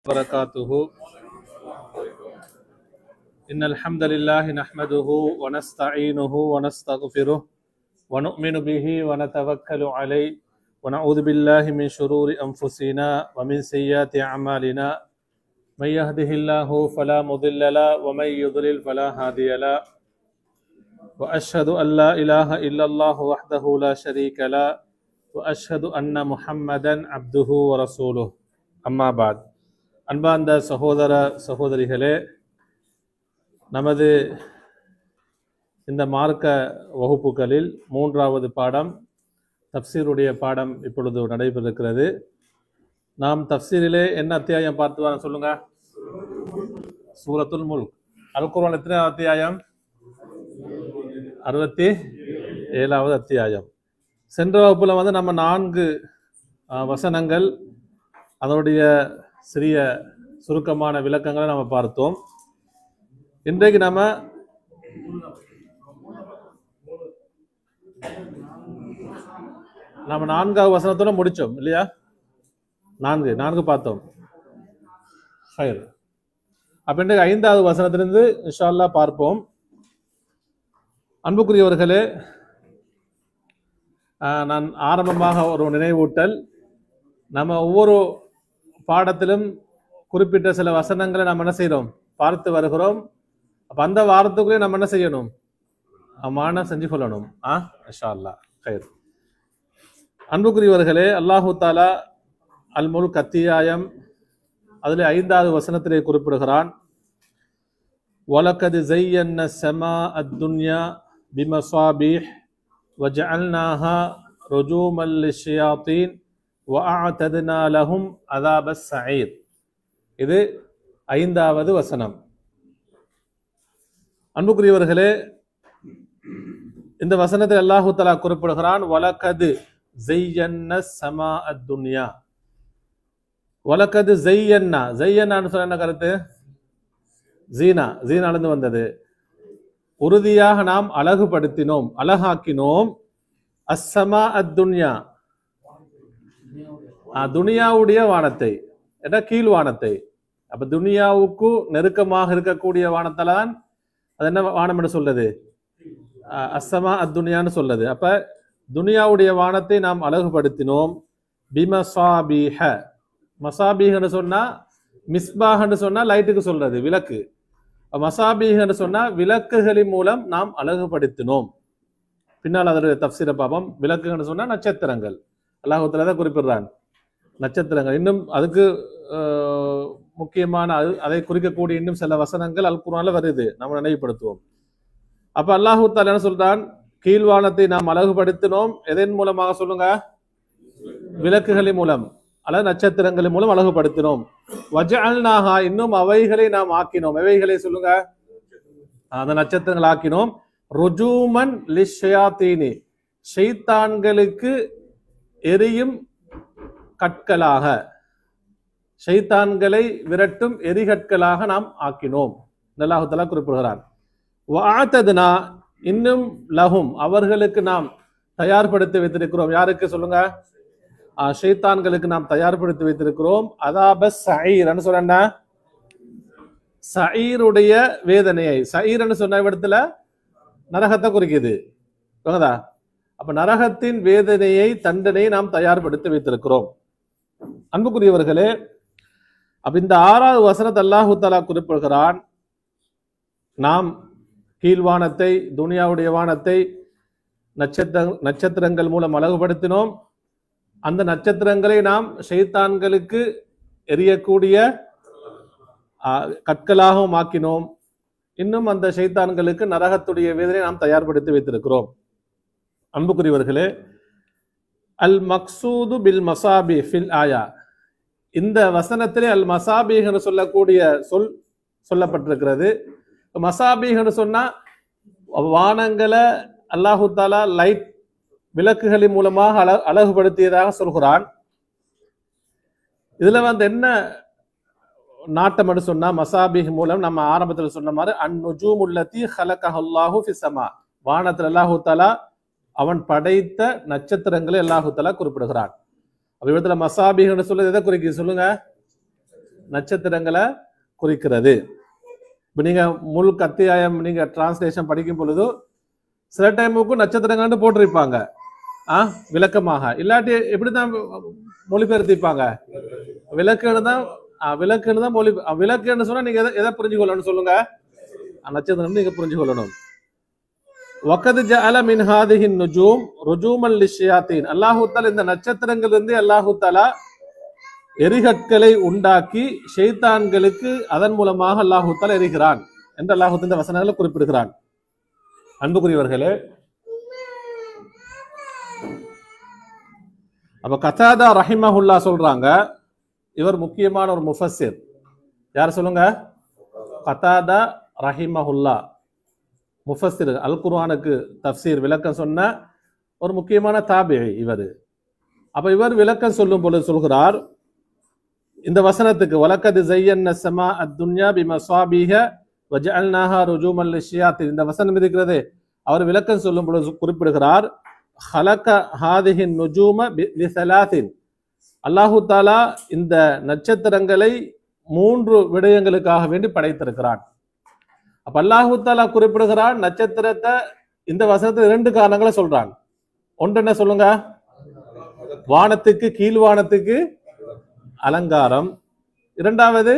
وبركاته. إن الحمد لله نحمده ونستعينه ونستغفره ونؤمن به ونتوكل عليه ونعوذ بالله من شرور أنفسنا ومن سيئات أعمالنا من يهده الله فلا مضل له ومن يضلل فلا هادي له وأشهد أن لا إله إلا الله وحده لا شريك له وأشهد أن محمدا عبده ورسوله أما بعد. அன்பார்ந்த சகோதர சகோதரிகளே, நமது இந்த மார்க்க வகுப்புகளில் 3வது பாடம் தப்சீருடைய பாடம் இப்பொழுது நடைபெறுகிறது. நாம் தப்சீரிலே என்ன அத்தியாயம் பார்த்து வர சொல்லுங்க? சூரத்துல் முல்க். அல் குர்ஆன் எத்தனை அத்தியாயம்? 67வது அத்தியாயம். சென்ற வகுப்புல நம்ம 4 வசனங்கள் அதனுடைய சிறிய சுருக்கமான விளக்கங்களை நம்ம பார்த்தோம். இன்றைக்கு நம்ம 4வது வசனத்தோட முடிச்சோம் இல்லையா? 4 பார்த்தோம். ஹைர். அப்ப இன்றைக்கு 5வது வசனத்திலிருந்து இன்ஷா அல்லாஹ் பார்ப்போம். அன்புக்குரியவர்களே, நான் ஆரம்பமாக ஒரு நினைவூட்டல். நம்ம ஒவ்வொரு பாடத்திலும் குறிப்பிட்ட சில வசனங்களை நம்ம என்ன செய்யறோம்? பார்த்து வருகிறோம். அப்ப அந்த வாரத்துக்குள்ளே நம்ம என்ன செய்யணும்? மானம் செஞ்சு கொள்ளணும். இன்ஷா அல்லாஹ். ஹைர். அன்புக்குரியவர்களே, அல்லாஹு தாலா அல் முல்க் அத்தியாயம் அதில் 5வது வசனத்திலே குறிப்பிடுகிறான், வலகத் ஸய்யன்னா ஸமா அத்-துன்யா பிமஸாபிஹ் வஜஅல்னாஹா ருஜூமன் லிஷ்ஷயாத்தீன் வஅஅதத்னா லஹும் அஸாபஸ் ஸஈர். இது 5வது வசனம். அன்புக்குரியவர்களே, இந்த வசனத்தில் அல்லாஹு தஆலா குறிப்பிடுகிறான், வலகத் ஸய்யன்னா ஸமா அத்-துன்யா. வலகத் ஸய்யன்னா, ஸய்யன்னான்னு சொன்ன என்ன கருத்து? ஜீனாலிருந்து வந்தது. உறுதியாக நாம் அழகுபடுத்தினோம், அழகாக்கினோம். அஸ்ஸமா அத்-துன்யா, துனியாவுடைய வானத்தை, கீழ் வானத்தை. அப்ப துனியாவுக்கு நெருக்கமாக இருக்கக்கூடிய வானத்தால தான் அது என்ன வானம் என்று சொல்றது? அஸ்ஸமா அத்-துன்யான்னு சொல்றது. அப்ப துனியாவுடைய வானத்தை நாம் அழகுபடுத்தினோம். பிமஸாபிஹ, மசாபிஹ்னு சொன்னா மிஸ்பாஹ்னு சொன்னா லைட்டுக்கு சொல்றது, விளக்கு. மசாபிஹ்னு சொன்னா விளக்குகளின் மூலம் நாம் அழகுபடுத்தினோம். பின்னால் அதோட தஃப்சீரை பாப்போம். விளக்குன்னு சொன்னா நட்சத்திரங்கள். அல்லாஹ் தஆலா தான் குறிப்பிடுறான், நட்சத்திரங்கள். இன்னும் அதுக்கு முக்கியமான அதை குறிக்கக்கூடிய இன்னும் சில வசனங்கள் அல் குர்ஆன்ல வருது, நம்ம நினைவுபடுத்துவோம். அப்ப அல்லாஹ் தஆலா என்ன சொல்றான்? கீழ்வானத்தை நாம் அழகுபடுத்தினோம். எதன் மூலமாக சொல்லுங்க? விளக்குகளின் மூலம் அல்லது நட்சத்திரங்களின் மூலம் அழகுபடுத்தினோம். வஜஅல்னாஹா, இன்னும் அவைகளை நாம் ஆக்கினோம். எவைகளை சொல்லுங்க? அந்த நட்சத்திரங்கள் ஆக்கினோம். ருஜூமன் லிஷ்ஷயாத்தீனி, ஷைத்தான்களுக்கு எரியும் கற்களாக, ஷைத்தான்களை விரட்டும் எரிகற்களாக நாம் ஆக்கினோம். அல்லாஹ் தஆலா குறிப்பிடுகிறான். வஅஅதத்னா, இன்னும் லஹும், அவர்களுக்கு நாம் தயார்படுத்தி வைத்திருக்கிறோம். யாருக்கு சொல்லுங்க? ஷைத்தான்களுக்கு நாம் தயார்படுத்தி வைத்திருக்கிறோம். அஸாபஸ் ஸஈர்னு சொன்னா ஸஈருடைய வேதனையை, ஸஈர்னு சொன்ன இடத்துல நரகத்தை குறிக்குது. அப்ப நரகத்தின் வேதனையை, தண்டனையை நாம் தயார்படுத்தி வைத்திருக்கிறோம். அன்புக்குரியவர்களே, அப்ப இந்த 6வது வசனத்தை அல்லாஹ் தஆலா குறிப்பிடுகிறான், நாம் கீழ்வானத்தை, துனியாவுடைய வானத்தை நட்சத்திரங்கள் மூலம் அழகுபடுத்தினோம். அந்த நட்சத்திரங்களை நாம் ஷைத்தான்களுக்கு எரியக்கூடிய கற்களாகவும் ஆக்கினோம். இன்னும் அந்த ஷைத்தான்களுக்கு நரகத்துடைய வேதனை நாம் தயார்படுத்தி வைத்திருக்கிறோம். அன்புக்குரியவர்களே, அல் மக்சூது பில் மசாபி ஃபில் ஆயா, இந்த வசனத்திலே அல் மசாபிஹ் என்று சொல்லக்கூடிய சொல் சொல்லப்பட்டிருக்கிறது. மசாபிஹ் என்று சொன்னா வானங்களை அல்லாஹு தஆலா லைட், விளக்குகளின் மூலமாக அழகுபடுத்தியதாக சொல்கிறான். இதுல என்ன நாட்டம் என்று சொன்னா, மசாபிஹ் மூலம் நம்ம ஆரம்பத்தில் சொன்ன மாதிரி அன்-நுஜூமுல்லதி ஹலகஹல்லாஹு ஃபிஸ்-ஸமா, வானத்தில் அல்லாஹு தஆலா அவன் படைத்த நட்சத்திரங்களை அல்லாஹு தஆலா குறிப்பிடுகிறான். அப்ப இடத்துல மசாபிஹ்னு சொல்றது எதை குறிக்குது சொல்லுங்க? நட்சத்திரங்களை குறிக்கிறது. இப்போ நீங்க முழு அத்தியாயம் நீங்க டிரான்ஸ்லேஷன் படிக்கும் பொழுது சில டைமுக்கும் நட்சத்திரங்கள்னு போட்டிருப்பாங்க விளக்கமாக, இல்லாட்டி எப்படிதான் மொழிபெயர்த்திப்பாங்க, விளக்குன்னு தான் மொழி. விளக்குன்னு சொன்னா நீங்க எதை புரிஞ்சு கொள்ளணும் சொல்லுங்க, நட்சத்திரம் நீங்க புரிஞ்சு கொள்ளணும். வகத் ஜஅல மின் ஹாதிஹி நுஜூம் ருஜூமன் லிஷ்ஷயாத்தீன், அல்லாஹ் தஆலா இந்த நட்சத்திரங்கள் இருந்து அல்லாஹ் தஆலா எரிகற்களை உண்டாக்கி ஷைத்தான்களுக்கு அதன் மூலமாக அல்லாஹ் தஆலா எரிகிறான் என்று அல்லாஹ் இந்த வசனங்களை குறிப்பிடுகிறான். அன்புக்குரியவர்களே, அப்ப கதாதா ரஹிமஹுல்லா சொல்றாங்க, இவர் முக்கியமான ஒரு முஃபஸ்ஸிர். யார் சொல்லுங்க? கதாதா ரஹிமஹுல்லா, முஃபஸ்ஸிர், அல் குர்ஆனுக்கு தஃப்சீர் விளக்கம் சொன்ன ஒரு முக்கியமான தாபிஈ இவர். அப்ப இவர் விளக்கம் சொல்லும் பொழுது சொல்கிறார், இந்த வசனத்துக்கு வலக்கத் ஸய்யன்னா ஸமா அத்-துன்யா பிமஸாபிஹ வஜஅல்னாஹா ருஜூமன் லிஷ்ஷயாத்தீன், இந்த வசனம் இருக்கிறது, அவர் விளக்கம் சொல்லும் பொழுது குறிப்பிடுகிறார், ஹலக ஹாதிஹி நுஜூம லிஸலாத்தின், அல்லாஹ் தஆலா இந்த நட்சத்திரங்களை 3 விடயங்களுக்காக வேண்டி படைத்திருக்கிறான். அப்ப அல்லாஹ் தஆலா குறிப்பிடுகிறான் நட்சத்திரத்தை, இந்த வசனத்தில் 2 காரணங்களை சொல்றாங்க. ஒன்று என்ன சொல்லுங்க? வானத்துக்கு, கீழ்வானத்துக்கு அலங்காரம். இரண்டாவது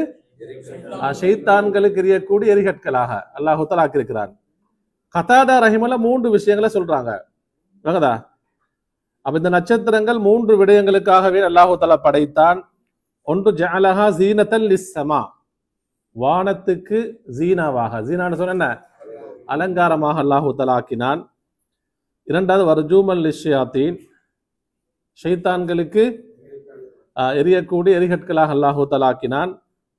ஷைத்தான்களுக்கு எரியக்கூடிய எரிகற்களாக அல்லாஹ் தஆலா ஆக்கியிருக்கிறான். கதாதா ரஹிமஹுல்லா 3 விஷயங்களை சொல்றாங்க. அப்ப இந்த நட்சத்திரங்கள் 3 விடயங்களுக்காகவே அல்லாஹ் தஆலா படைத்தான். ஒன்று ஜஅலஹா ஸீனத்தல் லிஸ்ஸமா, வானத்துக்கு ஜீனாவாக, ஜீனான்னு சொன்ன என்ன, அலங்காரமாக அல்லாஹ் தஆலா ஆக்கினான். இரண்டாவது வர்ஜூமன் லிஷ்ஷயாத்தீன், ஷைத்தான்களுக்கு எரியக்கூடிய எரிகற்களாக அல்லாஹ் தஆலா ஆக்கினான்.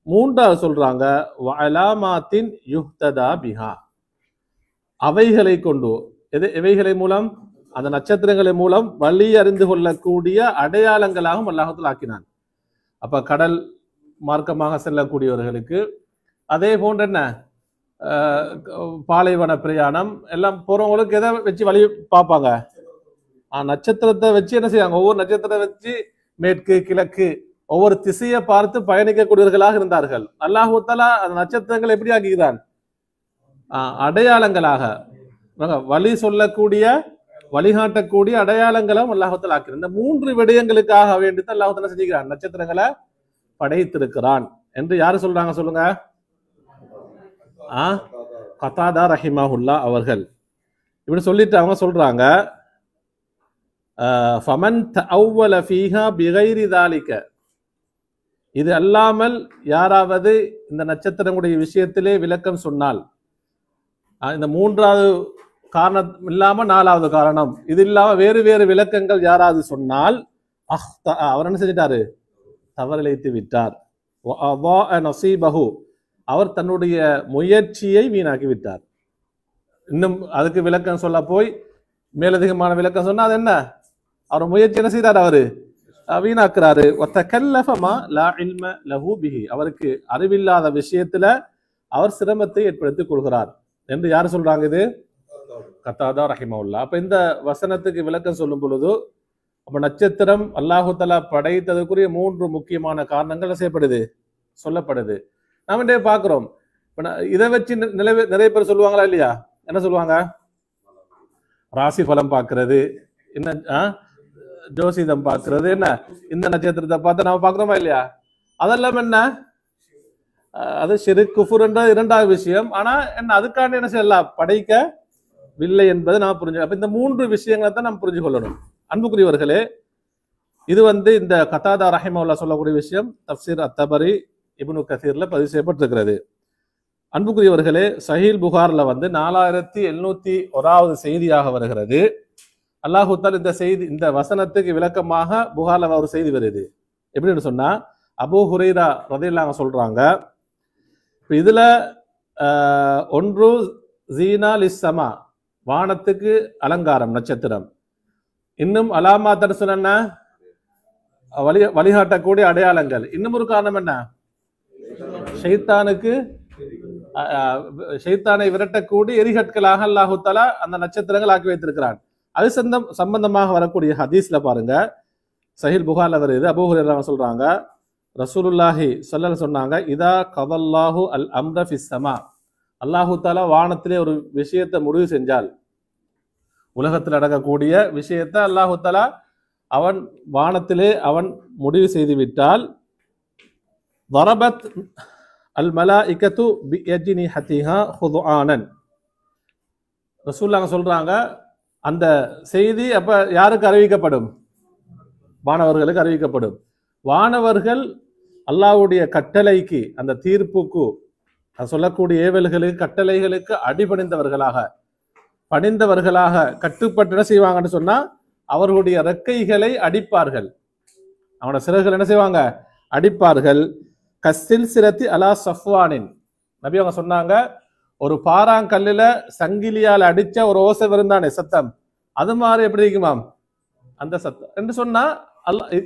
மூன்றாவது சொல்றாங்க வஅலாமாத்தின் யுஹ்ததா பிஹா, அவைகளை கொண்டு, எவைகளை மூலம், அந்த நட்சத்திரங்களின் மூலம் வழி அறிந்து கொள்ளக்கூடிய அடையாளங்களாகவும் அல்லாஹ் தஆலா ஆக்கினான். அப்ப கடல் மார்க்கமாக செல்லக்கூடியவர்களுக்கு, அதே போன்ற என்ன பாலைவன பிரயாணம் எல்லாம் போறவங்களுக்கு எதை வச்சு வழி பார்ப்பாங்க, நட்சத்திரத்தை வச்சு என்ன செய்வாங்க, ஒவ்வொரு நட்சத்திரத்தை வச்சு மேற்கு கிழக்கு ஒவ்வொரு திசையை பார்த்து பயணிக்கக்கூடியவர்களாக இருந்தார்கள். அல்லாஹ் தஆலா அந்த நட்சத்திரங்களை எப்படி ஆக்குகிறான், அடையாளங்களாக, வழி சொல்லக்கூடிய வழிகாட்டக்கூடிய அடையாளங்களும் அல்லாஹ் தஆலா ஆக்கிறான். இந்த 3 விடயங்களுக்காக வேண்டித்தான் அல்லாஹ் தஆலா செஞ்சுக்கிறான், நட்சத்திரங்களை படைத்திருக்கிறான் என்று யாரு சொல்றாங்க சொல்லுங்க? கதாதா ரஹிமஹுல்லா அவர்கள் இப்படி சொல்லிட்டு அவங்க சொல்றாங்க, ஃபமன் தஅவ்வல ஃபீஹா பிகைரி ذلك, இது அல்லாமல் யாராவது இந்த நட்சத்திரங்களுடைய விஷயத்திலே விளக்கம் சொன்னால், இந்த 3வது காரணம் இல்லாம 4வது காரணம் இது இல்லாம வேறு வேறு விளக்கங்கள் யாராவது சொன்னால் அவர் என்ன செஞ்சிட்டாரு, தவறிழைத்து விட்டார். நஸீபஹு, அவர் தன்னுடைய முயற்சியை வீணாக்கி விட்டார். இன்னும் அதுக்கு விளக்கம் சொல்ல போய் மேலதிகமான விளக்கம் சொன்னா அது என்ன, அவர் முயற்சி என்ன செய்தார், அவரு வீணாக்குறாரு. அவருக்கு அறிவில்லாத விஷயத்துல அவர் சிரமத்தை ஏற்படுத்திக் கொள்கிறார் என்று யாரு சொல்றாங்க? இது கதாதா ரஹிமஹுல்லா. அப்ப இந்த வசனத்துக்கு விளக்கம் சொல்லும் பொழுது, அப்ப நட்சத்திரம் அல்லாஹ் தஆலா படைத்ததுக்குரிய 3 முக்கியமான காரணங்கள் செய்யப்படுது, சொல்லப்படுது. நாம இன்றைய பாக்குறோம். இதை வச்சு நிறைய பேர் சொல்லுவாங்களா இல்லையா? என்ன சொல்லுவாங்க? ராசி பலம் பார்க்கிறது, என்ன ஜோசிதம் பார்க்கிறது, என்ன இந்த நட்சத்திரத்தை பார்த்து நாம பாக்குறோமா இல்லையா? அதெல்லாம் என்ன, அது ஷிர்க் குஃபுர் என்ற 2வது விஷயம். ஆனா என்ன, அதுக்காண்டி என்ன செய்யலாம், படைக்கவில்லை என்பதை நாம் புரிஞ்சு. அப்ப இந்த 3 விஷயங்களை தான் நாம் புரிஞ்சு கொள்ளணும். அன்புக்குரியவர்களே, இது இந்த கதாதா ரஹிமஹுல்லா சொல்லக்கூடிய விஷயம் தஃப்சீர் அத்-தபரி இப்னு கசீர்ல பதிவு செய்யப்பட்டிருக்கிறது. அன்புக்குரியவர்களே, சஹீல் புகார்ல 4701வது செய்தியாக வருகிறது. அல்லாஹ் தஆலா இந்த செய்தி, இந்த வசனத்துக்கு விளக்கமாக புகார்ல ஒரு செய்தி வருது. எப்படின்னு சொன்னா, அபூ ஹுரைரா ரலியல்லாஹு அன்ஹு சொல்றாங்க, இதுல ஒன்று ஜீனா லிஸ்ஸமா, வானத்துக்கு அலங்காரம் நட்சத்திரம். இன்னும் அலாமாத் சொன்ன வழிகாட்டக்கூடிய அடையாளங்கள். இன்னும் ஒரு காரணம் என்ன, ஷைத்தானை விரட்டக்கூடிய எரிகற்களாக அல்லாஹ் தஆலா அந்த நட்சத்திரங்கள் ஆக்கி வைத்திருக்கிறான். அது சம்பந்தமாக வரக்கூடிய ஹதீஸ்ல பாருங்க, சஹீல் புகார்ல வருது. அபூ ஹுரைரா சொல்றாங்க, ரசூலுல்லாஹி ஸல்லல்லாஹு சொன்னாங்க, இதா கதல்லாஹு அல் அம்ர ஃபிஸ் ஸமா, அல்லாஹு தஆலா வானத்திலே ஒரு விஷயத்தை முடிவு செஞ்சால், உலகத்தில் நடக்கக்கூடிய விஷயத்தை அல்லாஹு தஆலா அவன் வானத்திலே அவன் முடிவு செய்து விட்டால், வரபத் அல் மலாயிகத்து பியஜ்னிஹதிஹா ஹுதுஆனன், ரசூலுல்லாஹ் சொல்றாங்க, அந்த செய்தி அப்ப யாருக்கு அறிவிக்கப்படும்? வானவர்களுக்கு அறிவிக்கப்படும். வானவர்கள் அல்லாஹ்வுடைய கட்டளைக்கு, அந்த தீர்ப்புக்கு, சொல்லக்கூடிய ஏவல்களுக்கு, கட்டளைகளுக்கு அடிபணிந்தவர்களாக, பணிந்தவர்களாக கட்டுப்பட்டு என்ன செய்வாங்கன்னு சொன்னா, அவர்களுடைய ரெக்கைகளை அடிப்பார்கள், அவனோட சிறகுகள் என்ன செய்வாங்க? அடிப்பார்கள். கஸ்ஸில் சிரத்தி அலா சஃப்வானின், நபி அவங்க சொன்னாங்க, ஒரு பாறாங்கல்லுல சங்கிலியால் அடிச்ச ஒரு ஓசை வருந்தானே சத்தம், அது மாதிரி எப்படி இருக்குமாம் அந்த சத்தம் என்று சொன்னா,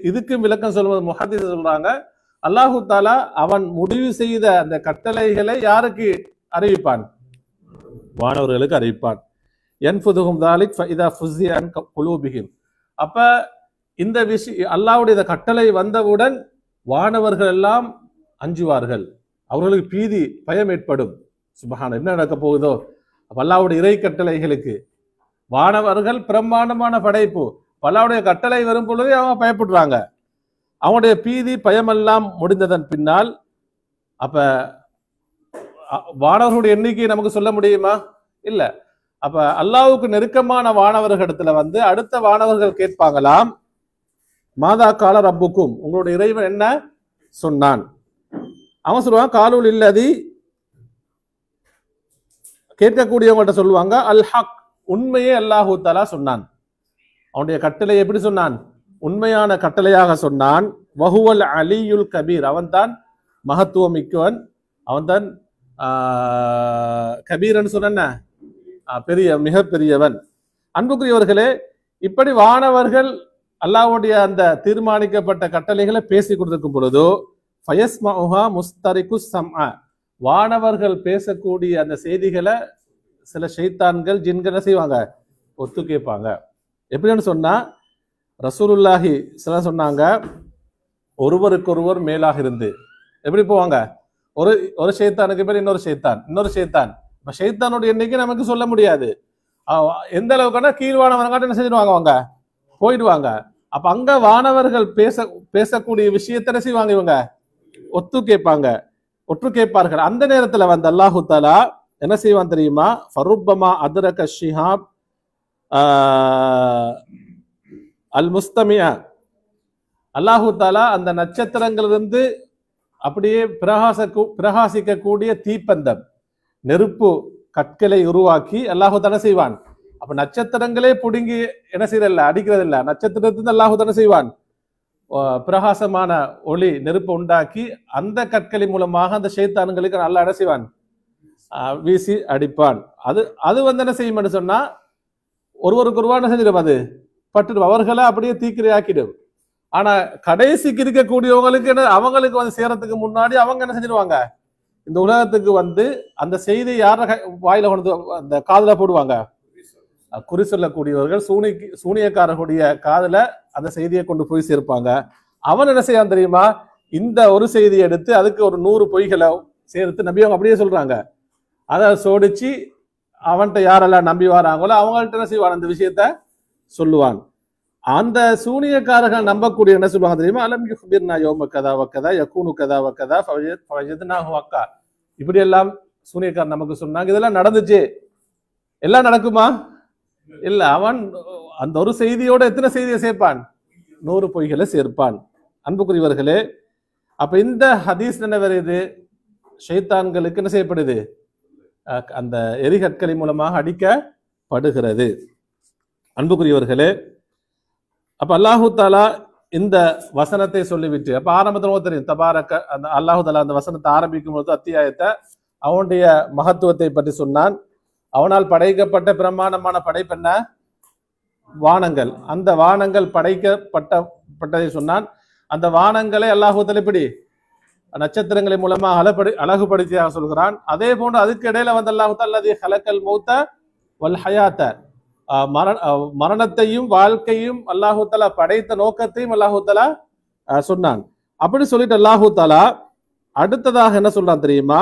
இதுக்கு விளக்கம் சொல்லுவது முஹத்திஸ் சொல்றாங்க, அல்லாஹு தாலா அவன் முடிவு செய்த அந்த கட்டளைகளை யாருக்கு அறிவிப்பான்? வானவர்களுக்கு அறிவிப்பான். யன்ஃபுதுஹும் தாலிக் ஃபஇதா ஃபுஸிய அன் குலூபிஹிம், அப்ப இந்த விஷயம் அல்லாஹ்வுடைய கட்டளை வந்தவுடன் வானவர்கள் எல்லாம் அஞ்சுவார்கள், அவர்களுக்கு பீதி, பயம் ஏற்படும். சுப்ஹான், என்ன நடக்க போகுதோ? அல்லாஹ்வுடைய இறை கட்டளைகளுக்கு வானவர்கள் பிரம்மாண்டமான படைப்பு, அல்லாஹ்வுடைய கட்டளை வரும் பொழுதே அவங்க பயப்படுறாங்க. அவனுடைய பீதி பயமெல்லாம் முடிந்ததன் பின்னால், அப்ப வானவர்களுடைய எண்ணிக்கையை நமக்கு சொல்ல முடியுமா? இல்ல. அப்ப அல்லாஹ்வுக்கு நெருக்கமான வானவர்களிடத்துல வந்து அடுத்த வானவர்கள் கேட்பாங்களாம், மாதா கால ரப்புக்கும், உங்களுடைய இறைவன் என்ன சொன்னான்? அவன் சொல்லுவான், காலூல் இல்லதி, கேட்கக்கூடியவங்கள்ட்ட சொல்லுவாங்க, அல் ஹக், உண்மையே அல்லாஹு தஆலா சொன்னான். அவனுடைய கட்டளை எப்படி சொன்னான்? உண்மையான கட்டளையாக சொன்னான். வஹுவல் அலியுல் கபீர், அவன்தான் மகத்துவம் மிக்கவன், அவன்தான் கபீரன் சொன்ன பெரிய, மிக பெரியவன். அன்புக்குரியவர்களே, இப்படி வானவர்கள் அல்லாஹ்வுடைய அந்த தீர்மானிக்கப்பட்ட கட்டளைகளை பேசி கொடுத்திருக்கும் பொழுது, ஃபயஸ்மஉஹா முஸ்தரிகு ஸம்அ, வானவர்கள் பேசக்கூடிய அந்த செய்திகளை சில ஷைத்தான்கள், ஜின்கள் செய்வாங்க, ஒத்து கேட்பாங்க. எப்படின்னு சொன்னா, ரசூலுல்லாஹி ஸல்லல்லாஹு சொன்னாங்க, ஒருவருக்கொருவர் மேலாக இருந்து எப்படி போவாங்க? ஒரு ஷைத்தானுக்கு பேர் இன்னொரு ஷைத்தான், இன்னொரு ஷைத்தான். ஷைத்தானுடைய எண்ணிக்கை நமக்கு சொல்ல முடியாது. எந்த அளவுக்குன்னா கீழ்வானவங்க என்ன செஞ்சிடுவாங்க, அவங்க போயிடுவாங்க. அப்ப அங்க வானவர்கள் பேசக்கூடிய விஷயத்தை செய்வாங்க, இவங்க ஒத்து கேட்பாங்க, ஒற்று கேட்பார்கள். அந்த நேரத்துல வந்து அல்லாஹு தஆலா என்ன செய்வான் தெரியுமா? ஃபருப்பமா அத்ரக ஷிஹாப் அல் முஸ்தமியா, அல்லாஹு தஆலா அந்த நட்சத்திரங்களிலிருந்து அப்படியே பிரகாசிக்கக்கூடிய தீப்பந்தம், நெருப்பு கற்களை உருவாக்கி அல்லாஹு தஆலா செய்வான். அப்ப நட்சத்திரங்களே புடுங்கி என்ன செய்யறதில்ல, அடிக்கிறதில்ல, நட்சத்திரத்திலிருந்து அல்லாஹு தஆலா செய்வான், பிரகாசமான ஒளி நெருப்பு உண்டாக்கி அந்த கற்களின் மூலமாக அந்த ஷைத்தான்களுக்கு நல்லா என்ன செய்வான், வீசி அடிப்பான். அது வந்து என்ன செய்யும் சொன்னா, ஒருவருக்கு ஒருவா என்ன செஞ்சிடும், அது பட்டுடும், அவர்களை அப்படியே தீக்கிரையாக்கிடும். ஆனா கடைசிக்கு இருக்கக்கூடியவங்களுக்கு என்ன, அவங்களுக்கு வந்து சேரத்துக்கு முன்னாடி அவங்க என்ன செஞ்சிருவாங்க, இந்த உலகத்துக்கு வந்து அந்த செய்தி யார வாயில கொண்டு அந்த காதுல போடுவாங்க, குறி சொல்லக்கூடியவர்கள், சூனியக்காரர்களுடைய காதுல அந்த செய்தியை கொண்டு போய் சேர்ப்பாங்க. அவன் என்ன செய்யான் தெரியுமா, இந்த ஒரு செய்தியை எடுத்து அதுக்கு ஒரு 100 பொய்களை சேர்த்து, நபி அவங்க அப்படியே சொல்றாங்க, அதை சோடிச்சு அவன்கிட்ட யாரெல்லாம் நம்பி வராங்களோ அவங்கள்ட்ட என்ன செய்வான், அந்த விஷயத்த சொல்லுவான். அந்த சூனியக்காரர்கள் நம்பக்கூடிய என்ன சொல்லுவாங்க தெரியுமா, அலம் யுஹ்பிர்னா யௌம கதா வக்கதா யகூனு கதா வக்கதா ஃபவஜத்னாஹு வக்கா, இப்படி எல்லாம் சூனியக்காரர் நமக்கு சொன்னாங்க, இதெல்லாம் நடந்துச்சு. எல்லாம் நடக்குமா? இல்ல. அவன் அந்த ஒரு செய்தியோட எத்தனை செய்தியை சேர்ப்பான், 100 பொய்களை சேர்ப்பான். அன்புக்குரியவர்களே, அப்ப இந்த ஹதீஸ் என்ன வருது, ஷைத்தான்களுக்கு என்ன செய்யப்படுது, அந்த எரிகற்களின் மூலமாக அடிக்கப்படுகிறது. அன்புக்குரியவர்களே, அப்ப அல்லாஹு தஆலா இந்த வசனத்தை சொல்லிவிட்டு, அப்ப ஆரம்பத்தில் தெரியும், தபாரக்க, அந்த அல்லாஹு தஆலா அந்த வசனத்தை ஆரம்பிக்கும் போது அத்தியாயத்தை அவனுடைய மகத்துவத்தை பற்றி சொன்னான். அவனால் படைக்கப்பட்ட பிரம்மாண்டமான படைப்பு என்ன, வானங்கள். அந்த வானங்கள் படைக்கப்பட்டதை சொன்னான். அந்த வானங்களை அல்லாஹு தஆலா இப்படி நட்சத்திரங்களின் மூலமா அழகுபடுத்தியாக சொல்கிறான். அதே போன்று அதுக்கு இடையில வந்து அல்லாஹு தஆலா ஹலக்கல் மௌத வல் ஹயாத்த, மரணத்தையும் வாழ்க்கையும் அல்லாஹு தஆலா படைத்த நோக்கத்தையும் அல்லாஹு தஆலா சொன்னான். அப்படி சொல்லிட்டு அல்லாஹு தாலா அடுத்ததாக என்ன சொல்றான் தெரியுமா?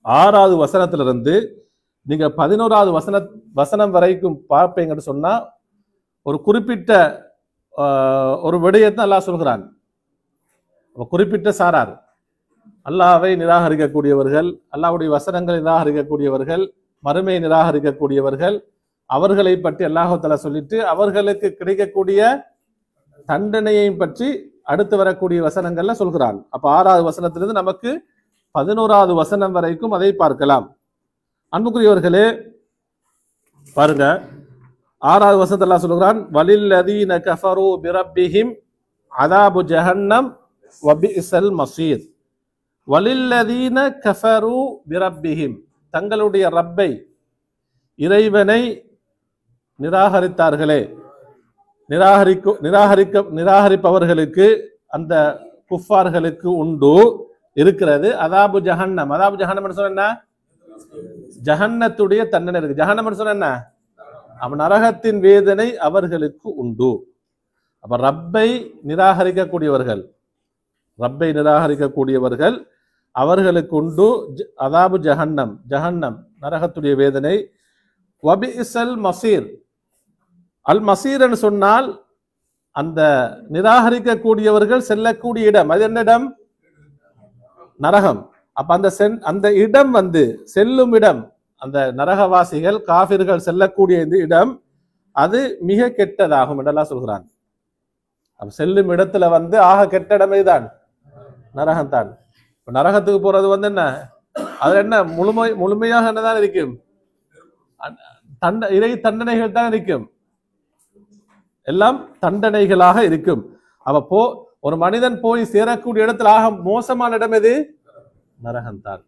6வது வசனத்திலிருந்து நீங்க 11வது வசனம் வரைக்கும் பார்ப்பீங்கன்னு சொன்னா ஒரு குறிப்பிட்ட ஒரு விடயத்தை அல்லாஹ் சொல்கிறான். குறிப்பிட்ட சாரார் அல்லாஹ்வை நிராகரிக்கக்கூடியவர்கள், அல்லாஹ்வுடைய வசனங்களை நிராகரிக்கக்கூடியவர்கள், மறுமையை நிராகரிக்கக்கூடியவர்கள், அவர்களை பற்றி அல்லாஹ் தஆலா சொல்லிட்டு அவர்களுக்கு கிடைக்கக்கூடிய தண்டனையை பற்றி அடுத்து வரக்கூடிய வசனங்கள்ல சொல்கிறான். அப்ப 6வது வசனத்திலிருந்து நமக்கு 11வது வசனம் வரைக்கும் அதை பார்க்கலாம். அன்புக்குரியவர்களே பாருங்க, 6வது வசனத்தில் அல்லாஹ் சொல்கிறான், வலில்லதீன கஃபரு பிரப்பிஹிம் அதாபு ஜஹன்னம் வபிஇஸல் மஸீர். வலில்லதீன கஃபரு பிரப்பிஹிம், தங்களுடைய ரப்பை இறைவனை நிராகரித்தார்களே, நிராகரிப்பவர்களுக்கு, அந்த குஃபார்களுக்கு உண்டு இருக்கிறது அதாபு ஜஹன்னம். அதாபு ஜஹன்னம் சொன்ன ஜஹன்னத்துடைய தண்டனை இருக்கு. ஜஹன்னம் சொன்ன அப்ப நரகத்தின் வேதனை அவர்களுக்கு உண்டு. அப்ப ரப்பை நிராகரிக்கக்கூடியவர்கள் அவர்களுக்கு உண்டு அதாபு ஜஹன்னம், ஜஹன்னம் நரகத்துடைய வேதனை. வபிஇஸல் மஸீர், அல் மஸீர் என்று சொன்னால் அந்த நிராகரிக்கக்கூடியவர்கள் செல்லக்கூடிய இடம். அது என்ன இடம்? நரகம். அப்ப அந்த இடம் செல்லும் இடம், அந்த நரகவாசிகள் காபிர்கள் செல்லக்கூடிய இந்த இடம் அது மிக கெட்டதாகும் என்றெல்லாம் சொல்கிறான். அப்ப செல்லும் இடத்துல ஆக கெட்ட இடமே தான் நரகம் தான். நரகத்துக்கு போறது என்ன, அது என்ன முழுமையாக என்னதான் இருக்கும்? இறை தண்டனைகள் தான் இருக்கும், எல்லாம் தண்டனைகளாக இருக்கும். அப்ப ஒரு மனிதன் போய் சேரக்கூடிய இடத்துல ஆக மோசமான இடம் எது? நரகம்தான்.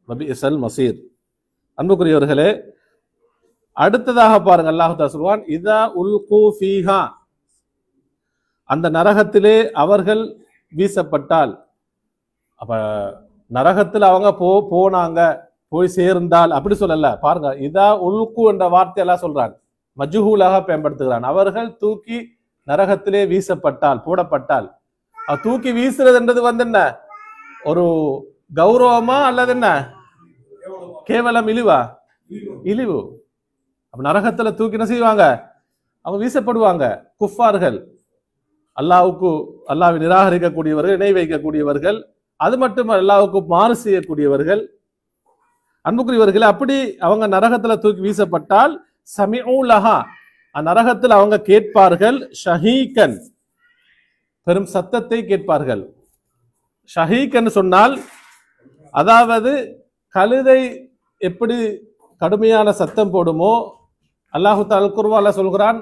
வபிஇஸல் மஸீர். அன்புக்குரியவர்களே அடுத்ததாக பாருங்க, அல்லாஹ் தஆலா சொல்வான், இதா உல்கு ஃபீஹா, அந்த நரகத்திலே அவர்கள் வீசப்பட்டால். அப்ப நரகத்தில் அவங்க போனாங்க, போய் சேர்ந்தால் அப்படி சொல்லல. பாருங்க, இதா உல்கு என்ற வார்த்தையெல்லாம் சொல்றான், மஜ்ஹூலாக பயன்படுத்துகிறான். அவர்கள் தூக்கி நரகத்திலே வீசப்பட்டால், போடப்பட்டால். தூக்கி வீசுறது என்றது என்ன, ஒரு கௌரவமா அல்லது என்ன கேவலம், இழிவு. அப்ப நரகத்துல தூக்கி என்ன செய்வாங்க? அவங்க வீசப்படுவாங்க. குஃபார்கள், அல்லாஹ்வை நிராகரிக்கக்கூடியவர்கள், இணை வைக்கக்கூடியவர்கள், அது மட்டும் அல்லாஹ்வுக்கு மாறு செய்யக்கூடியவர்கள். அன்புக்குரியவர்கள், அப்படி அவங்க நரகத்துல தூக்கி வீசப்பட்டால் சமிஉ லஹா, நரகத்தில் அவங்க கேட்பார்கள், ஷஹீகன், பெரும் சத்தத்தை கேட்பார்கள். ஷஹீகன் சொன்னால் அதாவது கழுதை எப்படி கடுமையான சத்தம் போடுமோ, அல்லாஹு தஆலா குர்ஆன்ல சொல்கிறான்,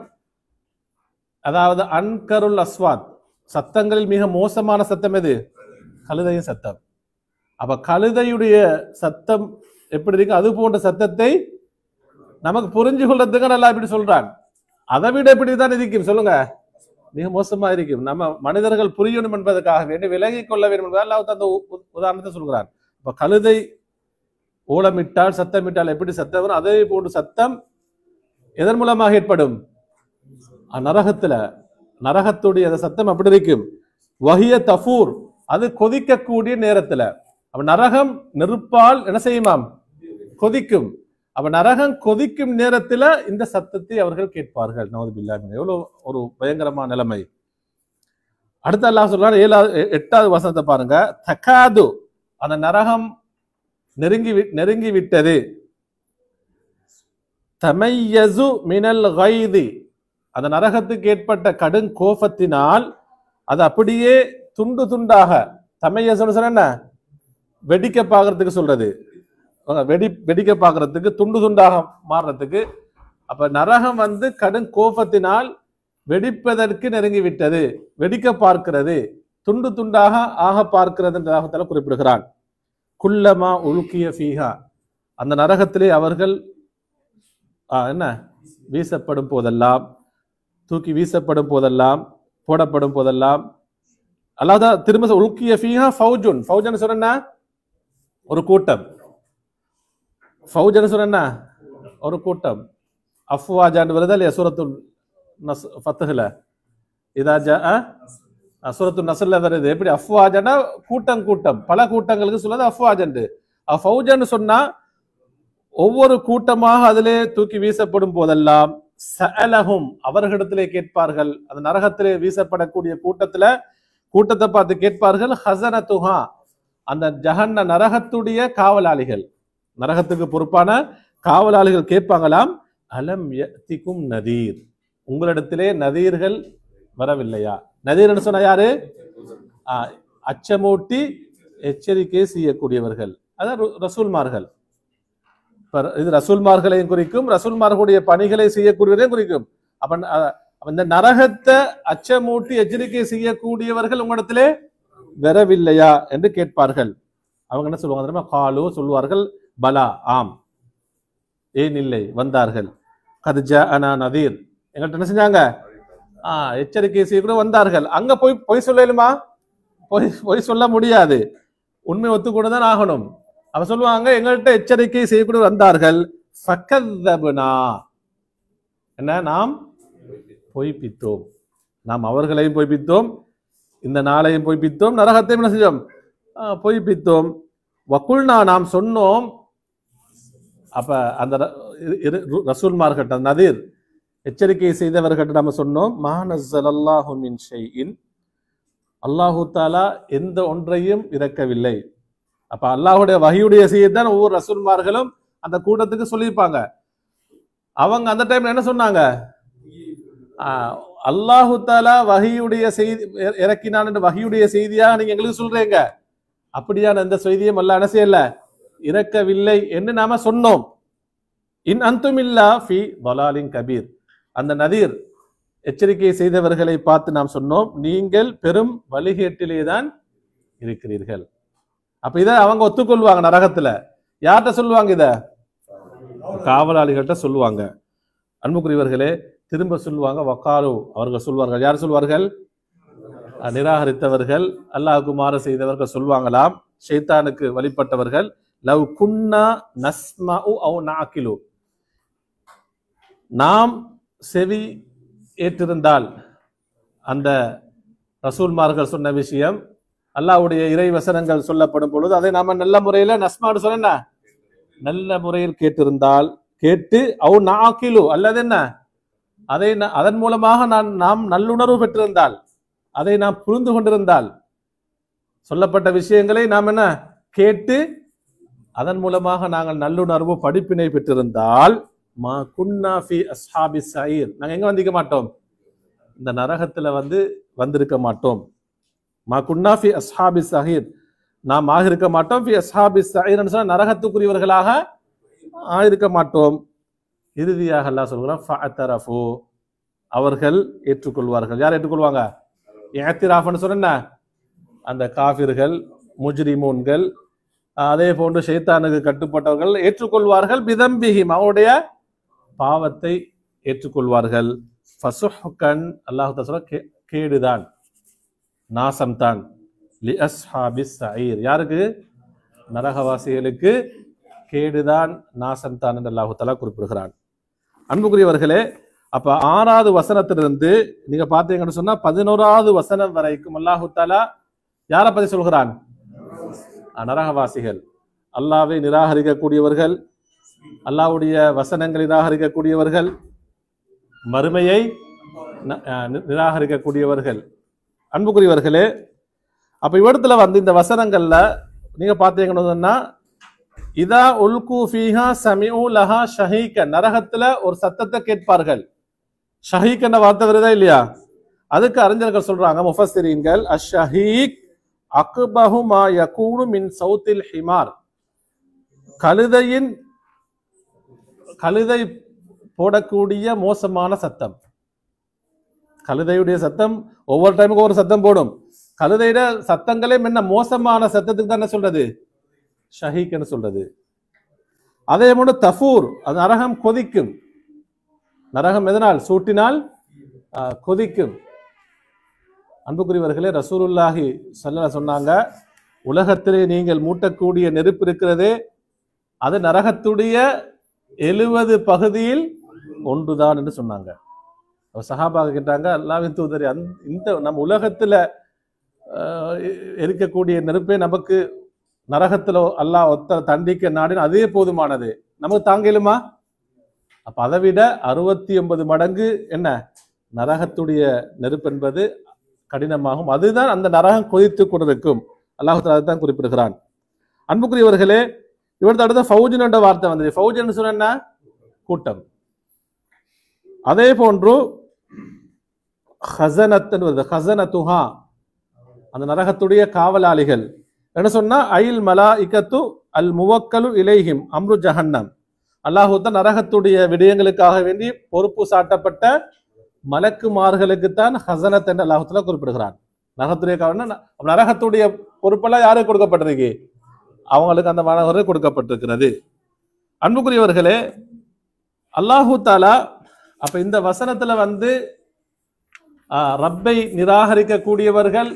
அதாவது அன்கருல் அஸ்வாத், சத்தங்களில் மிக மோசமான சத்தம் எது? கழுதையின் சத்தம். அப்ப கழுதையுடைய சத்தம் எப்படி இருக்கு, அது போன்ற சத்தத்தை நமக்கு புரிஞ்சு கொள்றதுக்கு நல்லா இப்படி சொல்றான். அதை விட இப்படிதான் இருக்கும் சொல்லுங்க, மிக மோசமா இருக்கும். நம்ம மனிதர்கள் புரியணும் என்பதற்காக வேண்டி விலகி கொள்ள வேண்டும் என்பதால் அல்லாஹ் அந்த உதாரணத்தை சொல்கிறான். அப்ப கழுதை ஓலமிட்டால், சத்தமிட்டால் எப்படி சத்தம் வரும், அதே போன்று சத்தம் எதன் மூலமாக ஏற்படும்? நரகத்துடைய சத்தம் அப்படி இருக்கும். வஹிய தஃபூர், அது கொதிக்கக்கூடிய நேரத்துல. அப்ப நரகம் நெருப்பால் என்ன செய்யுமாம்? கொதிக்கும். அப்ப நரகம் கொதிக்கும் நேரத்துல இந்த சத்தத்தை அவர்கள் கேட்பார்கள். நவுதுபில்லாஹ், எவ்வளவு ஒரு பயங்கரமான நிலைமை. அடுத்து அல்லாஹ் சொல்றான் 8வது வசனத்தை பாருங்க, தகாது, அந்த நரகம் நெருங்கி விட்டது. தமையசு மினல் கைதி, அந்த நரகத்துக்கு ஏற்பட்ட கடும் கோபத்தினால் அது அப்படியே துண்டு துண்டாக, தமையசுன்னு சொன்ன என்ன, வெடிக்க பார்க்கறதுக்கு சொல்றது, வெடிக்க பார்க்கறதுக்கு, துண்டு துண்டாக மாறுறதுக்கு. அப்ப நரகம் கடும் கோபத்தினால் வெடிப்பதற்கு நெருங்கி விட்டது, வெடிக்க பார்க்கிறது, துண்டு துண்டாக ஆக பார்க்கிறது என்று குறிப்பிடுகிறான். குல்லமா உலுக்கிய ஃபீஹா, அந்த நரகத்திலே அவர்கள் என்ன வீசப்படும் போதெல்லாம், தூக்கி வீசப்படும் போதெல்லாம், போடப்படும் போதெல்லாம், அல்லாஹ் திரும்ப உலுக்கிய ஃபீஹா ஃபௌஜுன், ஃபௌஜன் சொன்னா ஒரு கூட்டம், ஃபௌஜன் சொன்னா ஒரு கூட்டம். அஃப்வாஜான்னு வருதா இல்லையா சூரத்துல் ஃபத்ஹ்ல, இதா ஜா சூரத்து நஸ்ர்ல வருது. எப்படி அஃப்வாஜனா கூட்டம் கூட்டம், பல கூட்டங்களுக்கு சொல்றது அஃப்வாஜன். ஃபௌஜன்னு சொன்னா ஒவ்வொரு கூட்டமாக அதிலே தூக்கி வீசப்படும் போதெல்லாம் சஅலஹும் அவர்களிடத்திலே கேட்பார்கள். அந்த நரகத்திலே வீசப்படக்கூடிய கூட்டத்தை பார்த்து கேட்பார்கள். ஹஸனத்துஹா அந்த ஜஹன்ன நரகத்துடைய காவலாளிகள், நரகத்துக்கு பொறுப்பான காவலாளிகள் கேட்பாங்களாம், அலம் யஅதிகும் நதீர், உங்களிடத்திலே நதீர்கள் வரவில்லையா? நதீர்னு சொன்னா யாரு? அச்சமூட்டி எச்சரிக்கை செய்யக்கூடியவர்கள், அதான் ரசூல்மார்கள். இது ரசூல்மார்களையும் குறிக்கும், ரசூல்மார்களுடைய பணிகளை செய்யக்கூடியவரையும் குறிக்கும். அப்ப இந்த நரகத்தை அச்சமூட்டி எச்சரிக்கை செய்யக்கூடியவர்கள் உங்களிடத்திலே வரவில்லையா என்று கேட்பார்கள். அவங்க என்ன சொல்லுவாங்க தெரியுமா? காலு சொல்லுவார்கள், பலா ஆம், ஏன் இல்லை, வந்தார்கள். கத் ஜாஅனா நதீர், எங்கள்கிட்ட என்ன செஞ்சாங்க? எச்சரிக்கை செய்ய கூட வந்தார்கள். அங்க போய் சொல்லலுமா? போய் சொல்ல முடியாது, உண்மை ஒத்துக்கொண்டுதான் ஆகணும். அவ சொல்லுவாங்க, எங்கள்கிட்ட எச்சரிக்கை செய்யக்கூட வந்தார்கள். ஃபகذبنا, என்ன, நாம் பொய்ப்பித்தோம், நாம் அவர்களையும் பொய்ப்பித்தோம், இந்த நாளையும் பொய்ப்பித்தோம், நரகத்தையும் என்ன செஞ்சோம்? பொய்ப்பித்தோம். வகுல்னா நாம் சொன்னோம். அப்ப அந்த ரசூல்மார்கிட்ட, நதீர் எச்சரிக்கை செய்தவர்கிட்ட நம்ம சொன்னோம், மா நஸ்ஸலல்லாஹு மின் ஷைஇன், அல்லாஹு தஆலா எந்த ஒன்றையும் இறக்கவில்லை. அப்ப அல்லாஹுடைய வஹியுடைய செய்திதான் ஒவ்வொரு ரசூல்மார்களும் அந்த கூட்டத்துக்கு சொல்லியிருப்பாங்க. அவங்க அந்த டைம்ல என்ன சொன்னாங்க? அல்லாஹு தஆலா வஹியுடைய செய்தி இறக்கினான் என்று வஹியுடைய செய்தியாக நீங்க எங்களுக்கு சொல்றீங்க, அப்படியான எந்த செய்தியும் அல்லாஹ் என்ன செய்யல, இறக்கவில்லை என்று நாம சொன்னோம். இன் அன்தும் இல்லா ஃபி தலாலின் கபீர், அந்த நதீர் எச்சரிக்கை செய்தவர்களை பார்த்து நாம் சொன்னோம், நீங்கள் பெரும் வழிகேட்டிலே தான் இருக்கிறீர்கள். அப்ப இத அவங்க ஒத்துக்கொள்வாங்க. நரகத்துல யார்கிட்ட சொல்லுவாங்க? இத காவலாளிகள்கிட்ட சொல்லுவாங்க. அன்புக்குரியவர்களே, திரும்ப சொல்லுவாங்க, வக்காலு அவர்கள் சொல்வார்கள். யார் சொல்வார்கள்? நிராகரித்தவர்கள், அல்லாஹ்வுக்கு மாறு செய்தவர்கள் சொல்வாங்களாம், ஷைத்தானுக்கு வழிபட்டவர்கள், லவ் குன்னா நஸ்மஉ அவ் நஅகிலு, நாம் செவி ஏற்றிருந்தால் அந்த ரசூல்மார்கள் சொன்ன விஷயம், அல்லாஹ்வுடைய இறை வசனங்கள் சொல்லப்படும் பொழுது அதை நாம நல்ல முறையில நஸ்மாடு சொன்ன நல்ல முறையில் கேட்டிருந்தால், கேட்டு அவ் நஅகிலு அல்லது என்ன, அதை அதன் மூலமாக நாம் நல்லுணர்வு பெற்றிருந்தால், அதை நாம் புரிந்து கொண்டிருந்தால், சொல்லப்பட்ட விஷயங்களை நாம் என்ன கேட்டு அதன் மூலமாக நாங்கள் நல்லுணர்வு படிப்பினை பெற்றிருந்தால், மா குன்னா ஃபி அஸ்ஹாபி ஸயீர், நாங்க எங்க வந்திருக்க மாட்டோம்? இந்த நரகத்துல வந்திருக்க மாட்டோம். மா குன்னா ஃபி அஸ்ஹாபி ஸயீர், நாம் ஆகிருக்க மாட்டோம். ஃபி அஸ்ஹாபி ஸயீர் சொன்னா நரகத்துக்குரியவர்களாக ஆகிருக்க மாட்டோம். இறுதியாக அல்லாஹ் சொல்கிறான், ஃபஅதரஃபு, அவர்கள் ஏற்றுக்கொள்வார்கள். யார் ஏற்றுக்கொள்வாங்க? இஅ்திராஃப்னு சொன்னா அந்த காஃபிர்கள், முஜ்ரிமூன்கள், அதே போன்று ஷைத்தானுக்கு கட்டுப்பட்டவர்கள் ஏற்றுக்கொள்வார்கள். பிதம்பிஹிம், அவருடைய பாவத்தை ஏற்றுக்கொள்வார்கள். ஃபசுஹ்கன், அல்லாஹ் தஆலா சொல்ற கேடுதான், நாசம்தான். லி அஸ்ஹாபிஸ் ஸயீர், யாருக்கு? நரகவாசிகளுக்கு கேடுதான், நாசம்தான் என்று அல்லாஹ் தஆலா குறிப்பிடுகிறான். அன்புக்குரியவர்களே, அப்ப 6வது வசனத்திலிருந்து நீங்க பார்த்தீங்கன்னு சொன்னா 11வது வசனம் வரைக்கும் அல்லாஹ் தஆலா யாரை பத்தி சொல்கிறான்? நரகவாசிகள், அல்லாஹ்வை நிராகரிக்கக்கூடியவர்கள், அல்லாஹ்வுடைய வசனங்களை நிராகரிக்கக்கூடியவர்கள், மறுமையை நிராகரிக்கக்கூடியவர்கள். அன்புக்குரியவர்களே, அப்ப இவ்விடத்துல இந்த வசனங்கள்ல நீங்க பாத்தீங்கன்னு சொன்னா, இதா உல்கு ஃபீஹா சமிஉ லஹா ஷஹீக, நரகத்துல ஒரு சத்தத்தை கேட்பார்கள். ஷஹீக் என்ற வார்த்தை வருதா இல்லையா? அதுக்கு அறிஞர்கள் சொல்றாங்க, முஃபஸ்ஸிரீன்கள், அஷ்ஷஹீக் அக்பஹு மா யகூனு மின் சௌத்தில் ஹிமார், கழுதை போடக்கூடிய மோசமான சத்தம். கழுதையுடைய சத்தம் ஒவ்வொரு டைமுக்கு ஒரு சத்தம் போடும். கழுதையிட சத்தங்களே என்ன மோசமான சத்தத்துக்கு தான் என்ன சொல்றது? ஷஹீக் என்று சொல்றது. அதே போன்று தஃபூர், அது நரகம் கொதிக்கும். நரகம் எதனால்? சூட்டினால் கொதிக்கும். அன்புக்குரியவர்களே, ரசூலுல்லாஹி ஸல்லல்லாஹு சொன்னாங்க, உலகத்திலே நீங்கள் மூட்டக்கூடிய நெருப்பு இருக்கிறதே, அது நரகத்துடைய 70 பகுதியில் ஒன்றுதான் என்று சொன்னாங்க. சஹாபாக கேட்டாங்க, அல்லாஹ்வின் தூதரே, இந்த நம்ம உலகத்துல எரிக்கக்கூடிய நெருப்பே நமக்கு நரகத்துல அல்லாஹ் தண்டிக்க நாடின் அதே போதுமானது, நமக்கு தாங்கலுமா? அப்ப அதை விட 69 மடங்கு என்ன நரகத்துடைய நெருப்பு என்பது கடினமாகும். அதுதான் அந்த நரகம் கொதித்து கொண்டிருக்கும். அல்லாஹ் தான் குறிப்பிடுகிறான். அன்புக்குரியவர்களே, இவரது அடுத்த ஃபௌஜன் என்ற வார்த்தை வந்தது. ஃபௌஜன் சொன்ன கூட்டம். அதே போன்று ஹசனத் என்பது ஹசனத்துஹா, அந்த நரகத்துடைய காவலாளிகள் என்ன சொன்னா ஐல் மலாஇகத்து அல் முவக்கலு இலைஹிம் அம்ரு ஜஹன்னம். அல்லாஹு தான் நரகத்துடைய விடயங்களுக்காக வேண்டி பொறுப்பு சாட்டப்பட்ட மலக்குமார்களுக்குத்தான் ஹசனத் என்று அல்லாஹுல குறிப்பிடுகிறான். நரகத்துடைய நரகத்துடைய பொறுப்பெல்லாம் யாருக்கு கொடுக்கப்பட்டிருக்கு? அவங்களுக்கு அந்த மாணவர்கள் கொடுக்கப்பட்டிருக்கிறது. அன்புக்குரியவர்களே, அல்லாஹு தாலா அப்ப இந்த வசனத்துல ரப்பை நிராகரிக்க கூடியவர்கள்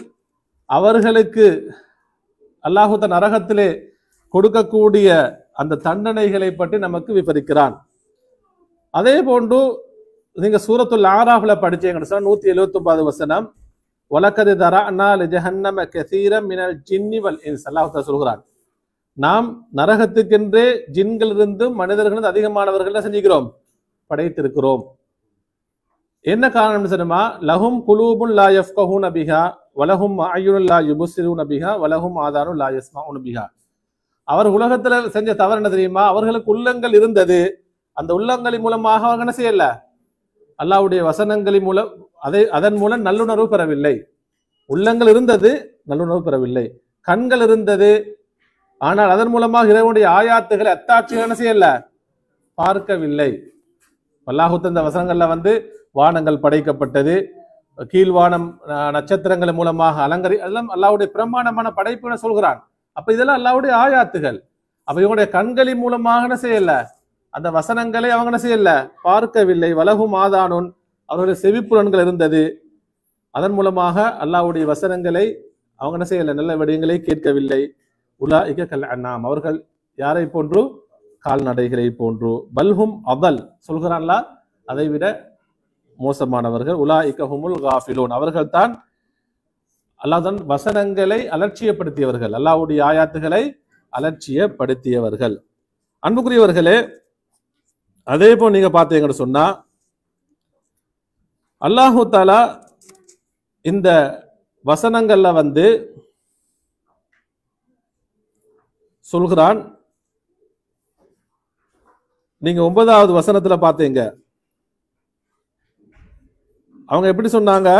அவர்களுக்கு அல்லாஹு தன் நரகத்திலே கொடுக்கக்கூடிய அந்த தண்டனைகளை பற்றி நமக்கு விவரிக்கிறான். அதே போன்று நீங்க சூரத்துல் ஆராஃப்ல படிச்சீங்கன்னு சொன்னா 179 வசனம், வலக்கது தரஅனா லிஜஹன்னம கஸீரம் மினல் ஜின்னி வல் இன்ஸ். அல்லாஹ் தஆலா சொல்கிறான், நாம் நரகத்துக்கென்றே ஜின்களிலிருந்தும் மனிதர்களிலிருந்து அதிகமானவர்கள் செஞ்சுக்கிறோம், படைத்திருக்கிறோம். என்ன காரணம் சொன்னா, லஹும் குலூபுன் லா யஃப்கஹூன பிஹா வலஹும் அய்யுன் லா யுபஸிரூன பிஹா வலஹும் ஆதானுன் லா யஸ்மஊன பிஹா. அவர் உலகத்துல செஞ்ச தவறு என்ன தெரியுமா? அவர்களுக்கு உள்ளங்கள் இருந்தது, அந்த உள்ளங்களின் மூலமாக அவங்க என்ன செய்யல, அல்லாஹ்வுடைய வசனங்களின் மூலம் அதன் மூலம் நல்லுணர்வு பெறவில்லை. உள்ளங்கள் இருந்தது, நல்லுணர்வு பெறவில்லை. கண்கள் இருந்தது, ஆனால் அதன் மூலமாக இறைவனுடைய ஆயாத்துகளை அத்தாட்சிகள் என்ன செய்யல, பார்க்கவில்லை. அல்லாஹ் இந்த வசனங்கள்ல வானங்கள் படைக்கப்பட்டது, கீழ்வானம் நட்சத்திரங்கள் மூலமாக அதெல்லாம் அல்லாஹ்வுடைய பிரமாண்டமான படைப்புன்னு சொல்கிறான். அப்ப இதெல்லாம் அல்லாஹ்வுடைய ஆயாத்துகள். அப்ப இவங்களுடைய கண்களின் மூலமாக என்ன செய்யல, அந்த வசனங்களை அவங்க என்ன செய்யல, பார்க்கவில்லை. வலகும் ஆதானுன், அவருடைய செவிப்புலன்கள் இருந்தது, அதன் மூலமாக அல்லாஹ்வுடைய வசனங்களை அவங்க என்ன செய்யல, நல்ல விடயங்களை கேட்கவில்லை. உலாஇக கல் அன்ஆம், அவர்கள் யாரை போன்று, கால்நடைகளை போன்று. பல்ஹும் அதல் சொல்கிறான்ல, அதை விட மோசமானவர்கள். உலாஇக ஹுமுல் காஃபிலூன், அவர்கள் தான் அல்லாஹ் தான் வசனங்களை அலட்சியப்படுத்தியவர்கள், அல்லாஹ்வுடைய ஆயாத்துகளை அலட்சியப்படுத்தியவர்கள். அன்புக்குரியவர்களே, அதே போல் நீங்க பார்த்தீங்கன்னு சொன்னா அல்லாஹு தஆலா இந்த வசனங்கள்ல சொல்கிறான். நீங்க 9வது வசனத்துல பார்த்தீங்க, அவங்க எப்படி சொன்னாங்க?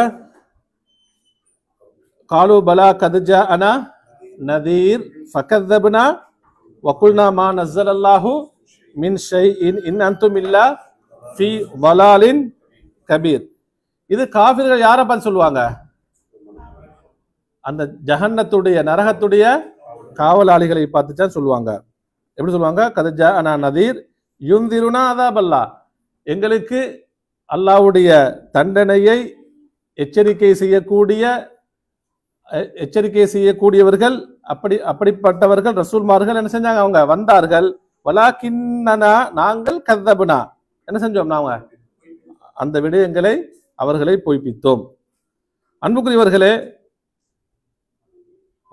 காலு பலா கத் ஜாஅனா நதீர் ஃபகذبنا வகுல்னா மா நஸ்ஸலல்லாஹு மின் ஷைஇன் இன் அன்தும் இல்லா ஃபீ ضلالின் கபீர். இது காஃபிர்கள் யாரை பார்த்து சொல்லுவாங்க? அந்த ஜஹன்னத்துடைய நரகத்துடைய காவலாளிகளை பார்த்து தான் சொல்லுவாங்க. எப்படி சொல்லுவாங்க? கத் ஜாஅனா நதீர் யுன்திருனா அஸாபல்லாஹ், எங்களுக்கு அல்லாஹ்வுடைய தண்டனையை எச்சரிக்கை செய்யக்கூடியவர்கள், அப்படிப்பட்டவர்கள் ரசூல்மார்கள் என்ன செஞ்சாங்க? அவங்க வந்தார்கள். வலாக்கின்னனா, நாங்கள் கதபுனா, என்ன செஞ்சோம்? நாங்க அந்த விடயங்களை அவர்களை பொய்ப்பித்தோம். அன்புக்குரியவர்களே,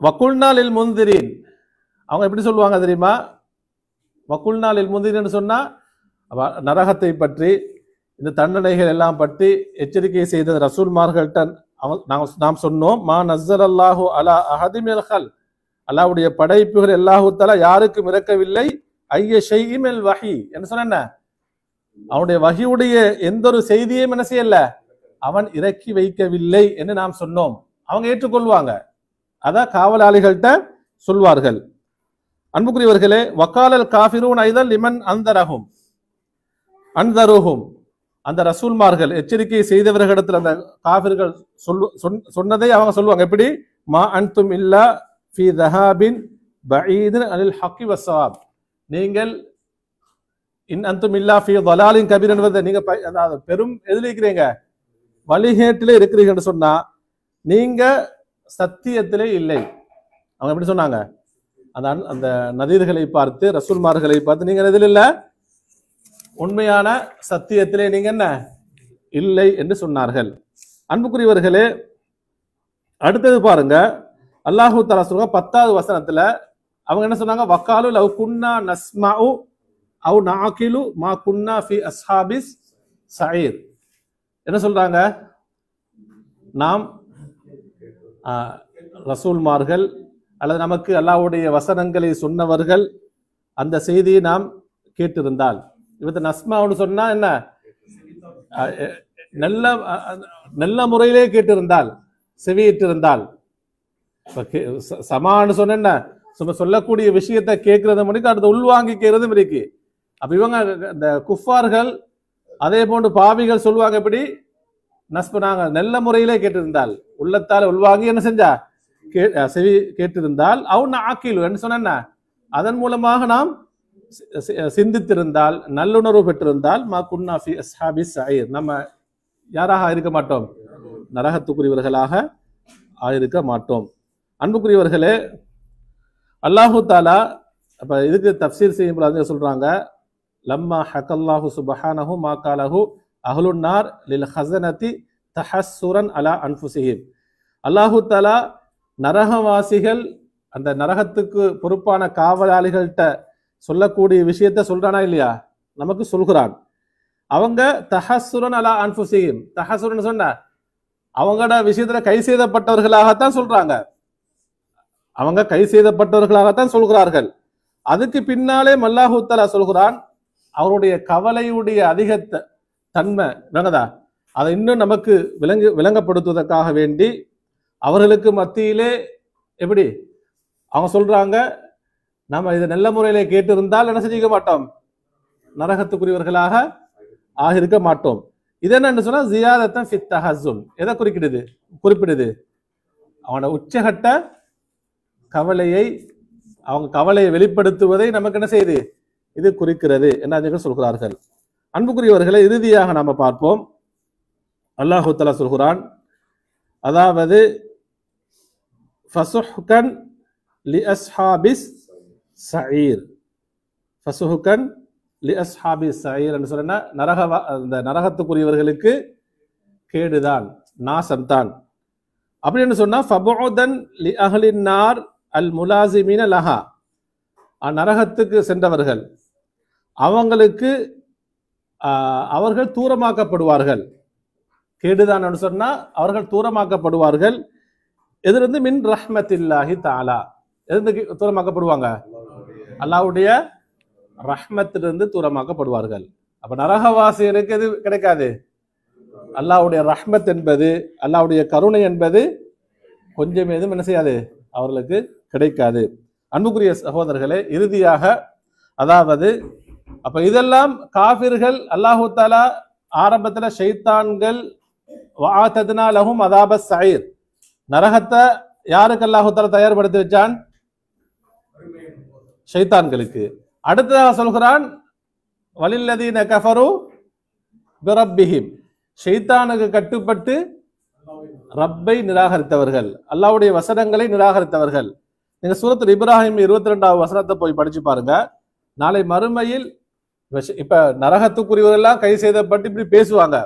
வகுல்நாளில் முந்திரின், அவங்க எப்படி சொல்லுவாங்க தெரியுமா? வகுல்நாளில் முந்திரின்னு சொன்னா நரகத்தை பற்றி, இந்த தண்டனைகள் எல்லாம் பற்றி எச்சரிக்கை செய்த ரசூல்மார்கள்ட்ட நாம் சொன்னோம், மா நஸ்ஸலல்லாஹு அலா அஹதி மினல் ஹல், அல்லாஹ்வுடைய படைப்புகள் அல்லாஹ் தஆலா யாருக்கும் இறக்கவில்லை. ஐய ஷைஇன் மினல் வஹி, என்ன சொன்ன, அவனுடைய வஹியுடைய எந்த ஒரு செய்தியையும் என்ன செய்யல, அவன் இறக்கி வைக்கவில்லை என்று நாம் சொன்னோம். அவங்க ஏற்றுக்கொள்வாங்க, அதான் காவலாளிகள்கிட்ட சொல்வார்கள். அன்புக்குரியவர்களே, வக்காலல் காஃபிரூன் ஐதல் லிமன் அன்தரஹும் அந்த ரசூல்மார்கள் எச்சரிக்கை செய்தவர்களிடத்தில் அந்த காஃபிர்கள் சொன்னதை அவங்க சொல்லுவாங்க. எப்படி? மா அன்தும் இல்லா ஃபீ தஹாபின் பஈதின் அனில் ஹக்கி வஸ்ஸவாப், நீங்கள் இன் அன்தும் இல்லா ஃபீ ضلالின் கபீர் என்பதை நீங்க பெரும் எதில் இருக்கிறீங்க, வழிகேட்டிலே இருக்கிறீங்கன்னு சொன்னா நீங்க சத்தியத்திலே இல்லை. அவங்க எப்படி சொன்னாங்க? அந்த நதீர்களை பார்த்து, ரசூல்மார்களை பார்த்து, நீங்க எதில் இல்லை, உண்மையான சத்தியத்திலே நீங்க என்ன இல்லை என்று சொன்னார்கள். அன்புக்குரியவர்களே, அடுத்தது பாருங்க, அல்லாஹு தஆலா சொல்றாங்க 10வது வசனத்துல அவங்க என்ன சொன்னாங்க, வக்காலு லவ் குன்னா நஸ்மஉ அவ் நஅகிலு மா குன்னா ஃபி அஸ்ஹாபிஸ் ஸஈர். என்ன சொல்றாங்க, நாம் ரசூல்மார்கள் அல்லது நமக்கு அல்லாஹ்வுடைய வசனங்களை சொன்னவர்கள் அந்த செய்தியை நாம் கேட்டிருந்தால், இவத்த நஸ்மாவுன்னு சொன்னா என்ன, நல்ல நல்ல முறையிலே கேட்டிருந்தால், செவியிட்டிருந்தால். சமான்னு சொன்ன என்ன, சும்மா சொல்லக்கூடிய விஷயத்தை கேட்கறது முடிக்கு அடுத்து உள்வாங்கிக்கிறதும் இருக்கு. அப்ப இவங்க இந்த குஃபார்கள் அதே போன்று பாவிகள் சொல்லுவாங்க, எப்படி நஸ்பு நாங்க நல்ல முறையிலே கேட்டிருந்தால், உள்ளத்தால் உள்வாங்கி என்ன செஞ்சா செவி கேட்டிருந்தால், அவன் ஆக்கிலு என்ன சொன்ன அதன் மூலமாக நாம் சிந்தித்திருந்தால், நல்லுணர்வு பெற்றிருந்தால், மா குன்னா ஃபி அஸ்ஹாபி ஸஈர், நம்ம யாராக இருக்க மாட்டோம், நரகத்துக்குரியவர்களாக ஆயிருக்க மாட்டோம். அன்புக்குரியவர்களே, அல்லாஹு தாலா அப்ப இதுக்கு தஃப்சீர் செய்யும் சொல்றாங்க, லம்மா ஹக்கல்லாஹு சுப்ஹானஹு மா காலஹு அஹ்லுன் நார் லில் ஹஸனதி தஹஸ்ஸுரன் அலா அன்ஃபுஸிஹிம். அல்லாஹு தாலா நரகவாசிகள் அந்த நரகத்துக்கு பொறுப்பான காவலாளிகள்கிட்ட சொல்லக்கூடிய விஷயத்த சொல்றானா இல்லையா, நமக்கு சொல்கிறான். அவங்க தஹஸ்ஸுரன் அலா அன்ஃபுஸிஹிம், தஹஸ்ஸுரன் சொன்ன அவங்களோட விஷயத்துல கை செய்தப்பட்டவர்களாகத்தான் சொல்றாங்க, அவங்க கை செய்தப்பட்டவர்களாகத்தான் சொல்கிறார்கள். அதுக்கு பின்னாலே அல்லாஹு தஆலா சொல்கிறான், அவருடைய கவலையுடைய அதிக தன்மை விளங்குதா, அதை இன்னும் நமக்கு விளங்கப்படுத்துவதற்காக வேண்டி அவர்களுக்கு மத்தியிலே எப்படி அவங்க சொல்றாங்க, நம்ம இதை நல்ல முறையிலே கேட்டிருந்தால் என்ன செஞ்சிக்க மாட்டோம், நரகத்துக்குரியவர்களாக ஆகிருக்க மாட்டோம். இது என்னன்னு சொன்னா ஜியாதத்தன் ஃபித் தஹஸ்ஸுன், எதை குறிப்பிடுது, அவனோட உச்சகட்ட கவலையை, அவங்க கவலையை வெளிப்படுத்துவதை நமக்கு என்ன செய்யுது, இது குறிக்கிறது என்ன சொல்கிறார்கள். அன்புக்குரியவர்களை, இறுதியாக நாம பார்ப்போம், அல்லாஹு தஆலா சொல்கிறான், அதாவது ஃபசுஹ்கன் லி அஸ்ஹாபிஸ் ஸஈர், ஃபசுஹ்கன் லி அஸ்ஹாபிஸ் ஸஈர் என்று சொன்னா அந்த நரகத்துக்குரியவர்களுக்கு கேடுதான், நாசம்தான். அப்படின்னு சொன்னா ஃபபுதன் லி அஹ்லின் நார் அல் முலாசிமீன லஹா, நரகத்துக்கு சென்றவர்கள் அவங்களுக்கு அவர்கள் தூரமாக்கப்படுவார்கள். கேடுதான் சொன்னா அவர்கள் தூரமாக்கப்படுவார்கள். எதிலிருந்து, மின் ரஹ்மத்தில்லாஹி தஆலா, எதிலிருந்து தூரமாக்கப்படுவாங்க, அல்லாஹ்வுடைய ரஹ்மத்திலிருந்து தூரமாக்கப்படுவார்கள். அப்ப நரகவாசிகளுக்கு எது கிடைக்காது, அல்லாஹ்வுடைய ரஹ்மத் என்பது, அல்லாஹ்வுடைய கருணை என்பது கொஞ்சம் எதுவும் என்ன செய்யாது, அவர்களுக்கு கிடைக்காது. அன்புக்குரிய சகோதரர்களே, இறுதியாக அதாவது அப்ப இதெல்லாம் காஃபிர்கள் அல்லாஹு தஆலா ஆரம்பத்துல ஷைத்தான்கள் வஅதத்னா லஹும் அஸாபஸ் ஸஈர், நரகத்தை யாருக்கு அல்லாஹு தஆலா தயார்படுத்தி வச்சான், ஷைத்தான்களுக்கு. அடுத்ததாக சொல்கிறான், வலில்லதீன கஃபரு பிரப்பிஹிம், ஷைத்தானுக்கு கட்டுப்பட்டு ரப்பை நிராகரித்தவர்கள், அல்லாஹ்வுடைய வசனங்களை நிராகரித்தவர்கள். நீங்க சூரத்துல் இப்ராஹிம் 22வது வசனத்தை போய் படிச்சு பாருங்க. நாளை மறுமையில் இப்ப நரகத்துக்குரியவரெல்லாம் கை செய்தப்பட்டு இப்படி பேசுவாங்க,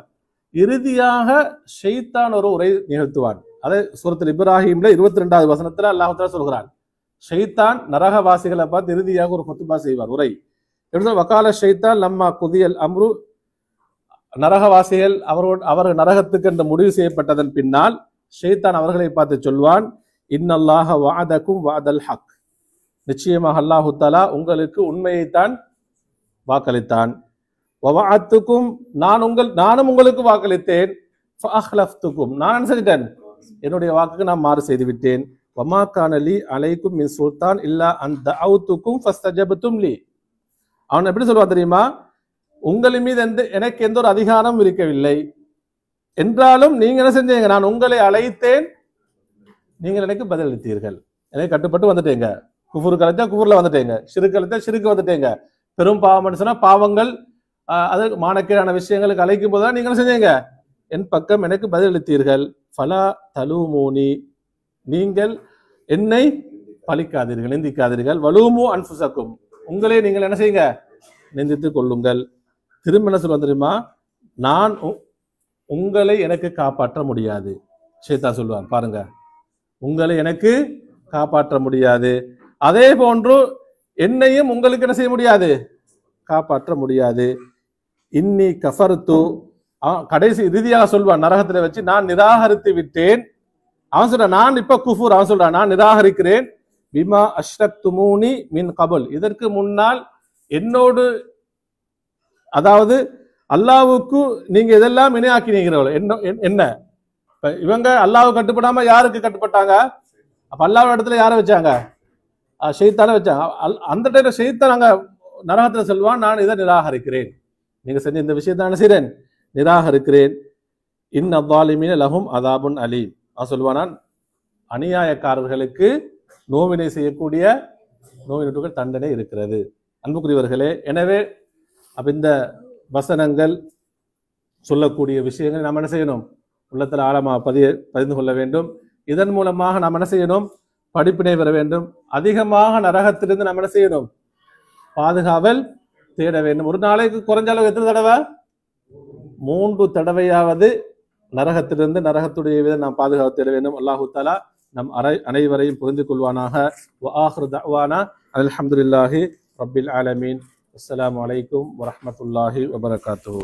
இறுதியாக ஷைத்தான் ஒரு உரை நிகழ்த்துவான். அதை சூரத்துல் இப்ராஹிம்ல 22வது வசனத்துல அல்லாஹ் தஆலா சொல்கிறான், ஷைத்தான் நரகவாசிகளை பார்த்து இறுதியாக ஒரு குத்துபா செய்வார், உரை. வக்கால ஷைத்தான் லம்மா குதியல் அம்ரு, நரகவாசிகள் அவர்கள் நரகத்துக்கு என்று முடிவு செய்யப்பட்டதன் பின்னால் ஷைத்தான் அவர்களை பார்த்து சொல்வான், இன்னல்லாஹ வஅதகும் வஅதல் ஹக், நிச்சயமாக அல்லாஹு தஆலா உங்களுக்கு உண்மையைத்தான் வாக்களித்தான். வவஅத்துக்கும், நானும் உங்களுக்கு வாக்களித்தேன். ஃபஅஹ்லஃப்துக்கும், நான் என்ன செஞ்சிட்டேன், என்னுடைய வாக்குக்கு நான் மாறு செய்து விட்டேன். வமா கான லி அலைக்கும் மின் சுல்தான் இல்லா அன் தஅவுதுக்கும் ஃபஸ்தஜப்தும் லி. அவன் எப்படி சொல்லுவான் தெரியுமா, உங்களின் மீது எனக்கு எந்த ஒரு அதிகாரமும் இருக்கவில்லை, என்றாலும் நீங்க என்ன செஞ்சீங்க, நான் உங்களை அழைத்தேன், நீங்கள் எனக்கு பதிலளித்தீர்கள், எனக்கு கட்டுப்பட்டு வந்துட்டீங்க. குஃபுருக்கு அழைத்தா குஃபுர்ல வந்துட்டீங்க, ஷிர்க் அழைத்தா ஷிர்க் வந்துட்டீங்க. பெரும் பாவம் சொன்னா பாவங்கள், அது மானக்கீடான விஷயங்களுக்கு அழைக்கும் போதுதான் நீங்கள் செஞ்சீங்க, என் பக்கம் எனக்கு பதிலளித்தீர்கள். ஃபலா தலூமூனி, நீங்கள் என்னை பழிக்காதீர்கள், நிந்திக்காதீர்கள். வலூமு அன்ஃபுஸக்கும், உங்களே நீங்கள் என்ன செய்யுங்க, நிந்தித்துக் கொள்ளுங்கள். திரும்ப என்ன சொல்லுவான் தெரியுமா, நான் உங்களை எனக்கு காப்பாற்ற முடியாது, ஷைத்தான் சொல்லுவான். பாருங்க, உங்களை எனக்கு காப்பாற்ற முடியாது. அதே போன்று என்னையும் உங்களுக்கு என்ன செய்ய முடியாது, காப்பாற்ற முடியாது. இன்னி கஃபர்து, கடைசி இறுதியாக சொல்வான் நரகத்துல வச்சு, நான் நிராகரித்து விட்டேன். அவன் சொல்றான் நான் இப்ப குஃபூர், அவன் சொல்றான் நான் நிராகரிக்கிறேன். பிமா அஷ்ரக்துமூனி மின் கபுல், இதற்கு முன்னால் என்னோடு, அதாவது அல்லாஹ்வுக்கு நீங்க இதெல்லாம் இணையாக்கினீர்கள். என்ன இவங்க அல்லாஹ்வுக்கு கட்டுப்படாம யாருக்கு கட்டுப்பட்டாங்க? அப்ப அல்லாஹ் இடத்துல யாரை வச்சாங்க? ஷைத்தானை வச்சாங்க. அந்த டைம்ல ஷைத்தான் அங்க நரகத்துல சொல்வான் நான் இதை நிராகரிக்கிறேன், நீங்க செஞ்ச இந்த விஷயத்தை என்ன செய்றேன், நிராகரிக்கிறேன். இன் அவ்வாலிமீன லஹும் அதாபுன் அலீம், சொல்வானான் அநியாயக்காரர்களுக்கு நோவினை செய்யக்கூடிய நோவினர்கள் தண்டனை இருக்கிறது. அன்புக்குரியவர்களே, எனவே அப்ப இந்த வசனங்கள் சொல்லக்கூடிய விஷயங்கள் நாம் என்ன செய்யணும், உள்ளத்தில் ஆழமாக பதிந்து கொள்ள வேண்டும். இதன் மூலமாக நாம் என்ன செய்யணும், படிப்பினை பெற வேண்டும். அதிகமாக நரகத்திலிருந்து நாம் என்ன செய்யணும், பாதுகாவல் தேட வேண்டும். ஒரு நாளைக்கு குறைஞ்ச அளவு எத்தனை தடவை? 3 தடவையாவது நரகத்திலிருந்து, நரகத்துடைய வித நாம் பாதுகாப்பு தேட வேண்டும். அல்லாஹு தஆலா நம் அனைவரையும் புரிந்து கொள்வானாக. வ ஆகிரு தஅவானா அல்ஹம்துலில்லாஹி ரப்பில் ஆலமீன். அஸ்ஸலாமு அலைக்கும் வரஹ்மத்துல்லாஹி வபரகாத்துஹு.